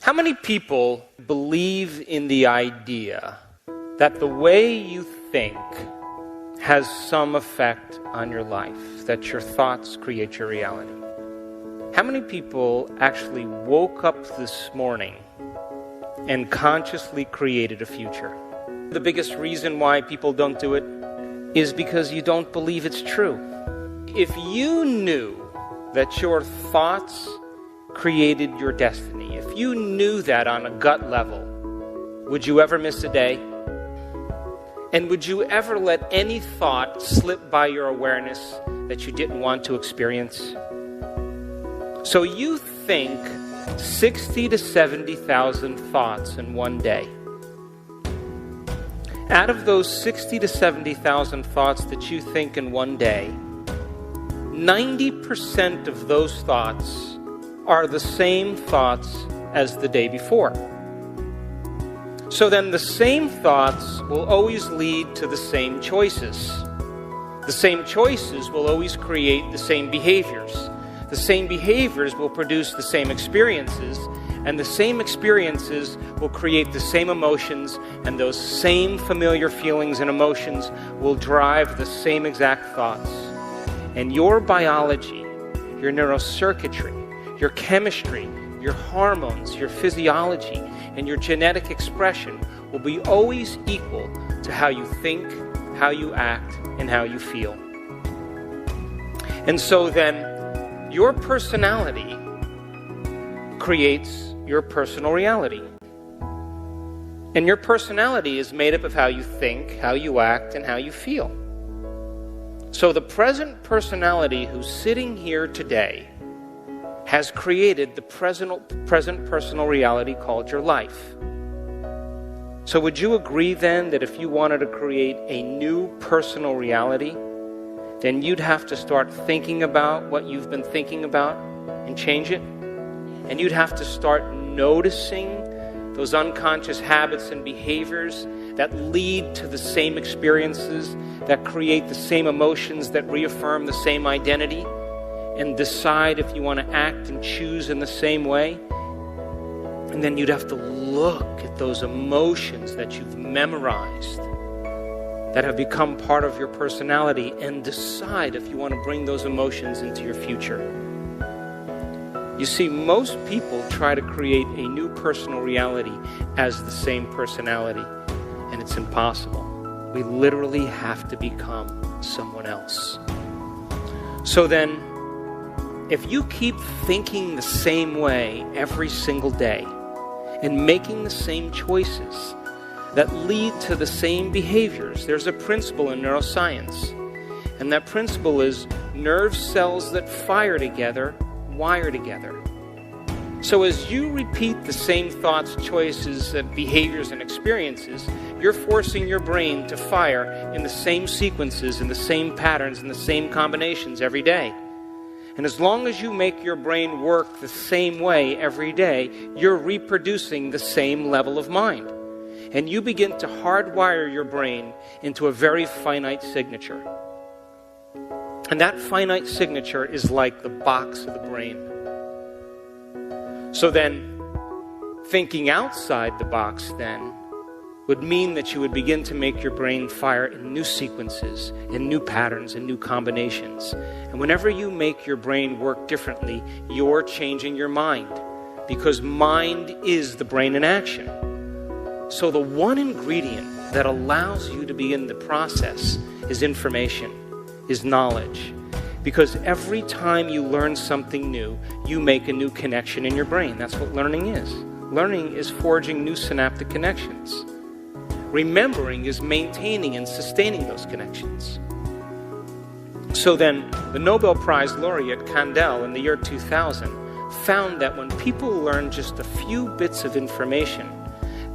How many people believe in the idea that the way you think has some effect on your life, that your thoughts create your reality? How many people actually woke up this morning and consciously created a future? The biggest reason why people don't do it is because you don't believe it's true. If you knew that your thoughts created your destiny, if you knew that on a gut level, would you ever miss a day? And would you ever let any thought slip by your awareness that you didn't want to experience? So you think 60 to 70,000 thoughts in one day. Out of those 60 to 70,000 thoughts that you think in one day, 90% of those thoughts are the same thoughts as the day before. So then the same thoughts will always lead to the same choices. The same choices will always create the same behaviors. The same behaviors will produce the same experiences, and the same experiences will create the same emotions, and those same familiar feelings and emotions will drive the same exact thoughts. And your biology, your neurocircuitry, your chemistry, your hormones, your physiology, and your genetic expression will be always equal to how you think, how you act, and how you feel. And so then, your personality creates your personal reality. And your personality is made up of how you think, how you act, and how you feel. So the present personality who's sitting here today has created the present personal reality called your life. So would you agree then that if you wanted to create a new personal reality, then you'd have to start thinking about what you've been thinking about and change it? And you'd have to start noticing those unconscious habits and behaviors that lead to the same experiences, that create the same emotions, that reaffirm the same identity, and decide if you want to act and choose in the same way. And then you'd have to look at those emotions that you've memorized, that have become part of your personality, and decide if you want to bring those emotions into your future. You see, most people try to create a new personal reality as the same personality, and it's impossible. We literally have to become someone else. So then, if you keep thinking the same way every single day and making the same choices that lead to the same behaviors, there's a principle in neuroscience, and that principle is nerve cells that fire together wire together. So as you repeat the same thoughts, choices, behaviors, and experiences, you're forcing your brain to fire in the same sequences, in the same patterns, in the same combinations every day. And as long as you make your brain work the same way every day, you're reproducing the same level of mind. And you begin to hardwire your brain into a very finite signature. And that finite signature is like the box of the brain. So then, thinking outside the box then would mean that you would begin to make your brain fire in new sequences, in new patterns, and new combinations. And whenever you make your brain work differently, you're changing your mind, because mind is the brain in action. So the one ingredient that allows you to begin the process is information, is knowledge. Because every time you learn something new, you make a new connection in your brain. That's what learning is. Learning is forging new synaptic connections. Remembering is maintaining and sustaining those connections. So then, the Nobel Prize laureate Kandel in the year 2000 found that when people learn just a few bits of information,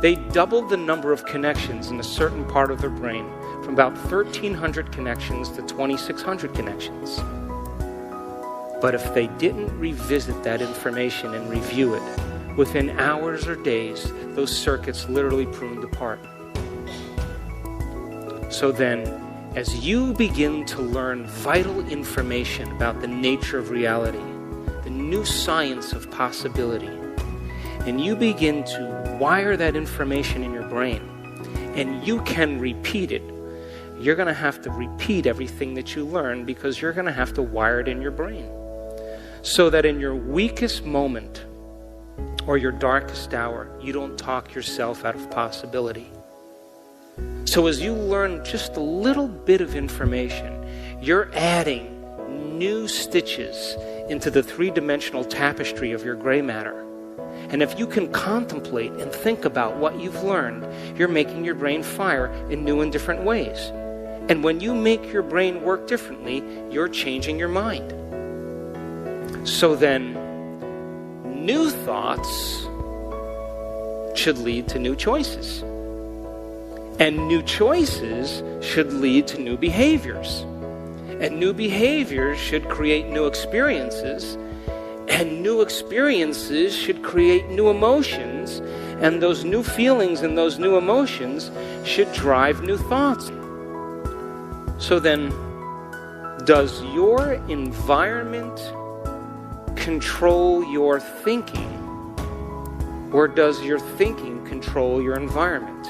they doubled the number of connections in a certain part of their brain from about 1,300 connections to 2,600 connections. But if they didn't revisit that information and review it, within hours or days, those circuits literally pruned apart. So then, as you begin to learn vital information about the nature of reality, the new science of possibility, and you begin to wire that information in your brain, and you can repeat it, you're going to have to repeat everything that you learn, because you're going to have to wire it in your brain. So that in your weakest moment or your darkest hour, you don't talk yourself out of possibility. So as you learn just a little bit of information, you're adding new stitches into the three-dimensional tapestry of your gray matter. And if you can contemplate and think about what you've learned, you're making your brain fire in new and different ways. And when you make your brain work differently, you're changing your mind. So then, new thoughts should lead to new choices. And new choices should lead to new behaviors. And new behaviors should create new experiences. And new experiences should create new emotions. And those new feelings and those new emotions should drive new thoughts. So then, does your environment control your thinking, or does your thinking control your environment?